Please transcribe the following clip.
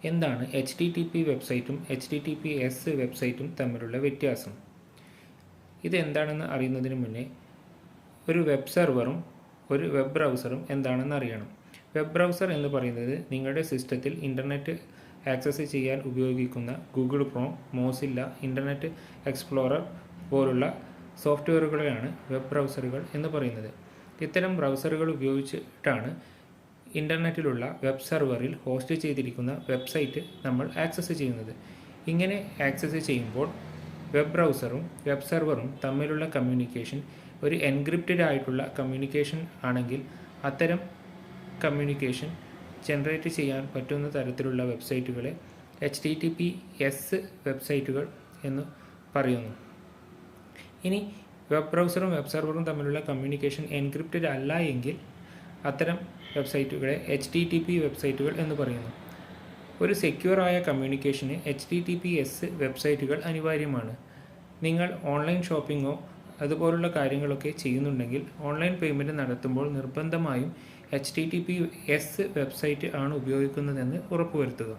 എന്താണ് HTTP വെബ്സൈറ്റും HTTPS വെബ്സൈറ്റും തമ്മിലുള്ള വ്യത്യാസം? ഇതെന്താണെന്ന് അറിയുന്നതിന് മുന്നേ ഒരു വെബ് സെർവറും ഒരു വെബ് ബ്രൗസറും എന്താണെന്ന് അറിയണം. വെബ് ബ്രൗസർ എന്ന് പറയുന്നത് നിങ്ങളുടെ സിസ്റ്റത്തിൽ ഇൻ്റർനെറ്റ് ആക്സസ് ചെയ്യാൻ ഉപയോഗിക്കുന്ന Google Chrome, Mozilla, internet explorer പോലുള്ള സോഫ്റ്റ്വെയറുകളെയാണ് വെബ് ബ്രൗസറുകൾ എന്ന് പറയുന്നത്. ഇത്തരം ബ്രൗസറുകൾ ഉപയോഗിച്ചിട്ടാണ് ഇൻ്റർനെറ്റിലുള്ള വെബ് സെർവറിൽ ഹോസ്റ്റ് ചെയ്തിരിക്കുന്ന വെബ്സൈറ്റ് നമ്മൾ ആക്സസ് ചെയ്യുന്നത്. ഇങ്ങനെ ആക്സസ് ചെയ്യുമ്പോൾ വെബ് ബ്രൗസറും വെബ് സെർവറും തമ്മിലുള്ള കമ്മ്യൂണിക്കേഷൻ ഒരു എൻക്രിപ്റ്റഡ് ആയിട്ടുള്ള കമ്മ്യൂണിക്കേഷൻ ആണെങ്കിൽ അത്തരം കമ്മ്യൂണിക്കേഷൻ ജനറേറ്റ് ചെയ്യാൻ പറ്റുന്ന തരത്തിലുള്ള വെബ്സൈറ്റുകളെ HTTPS വെബ്സൈറ്റുകൾ എന്ന് പറയുന്നു. ഇനി വെബ് ബ്രൗസറും വെബ് സെർവറും തമ്മിലുള്ള കമ്മ്യൂണിക്കേഷൻ എൻക്രിപ്റ്റഡ് അല്ല എങ്കിൽ അത്തരം വെബ്സൈറ്റുകളെ HTTP വെബ്സൈറ്റുകൾ എന്ന് പറയുന്നു. ഒരു സെക്യൂറായ കമ്മ്യൂണിക്കേഷന് HTTPS വെബ്സൈറ്റുകൾ അനിവാര്യമാണ്. നിങ്ങൾ ഓൺലൈൻ ഷോപ്പിങ്ങോ അതുപോലുള്ള കാര്യങ്ങളൊക്കെ ചെയ്യുന്നുണ്ടെങ്കിൽ ഓൺലൈൻ പേയ്മെൻറ്റ് നടത്തുമ്പോൾ നിർബന്ധമായും HTTPS വെബ്സൈറ്റ് ആണ് ഉപയോഗിക്കുന്നതെന്ന് ഉറപ്പുവരുത്തുക.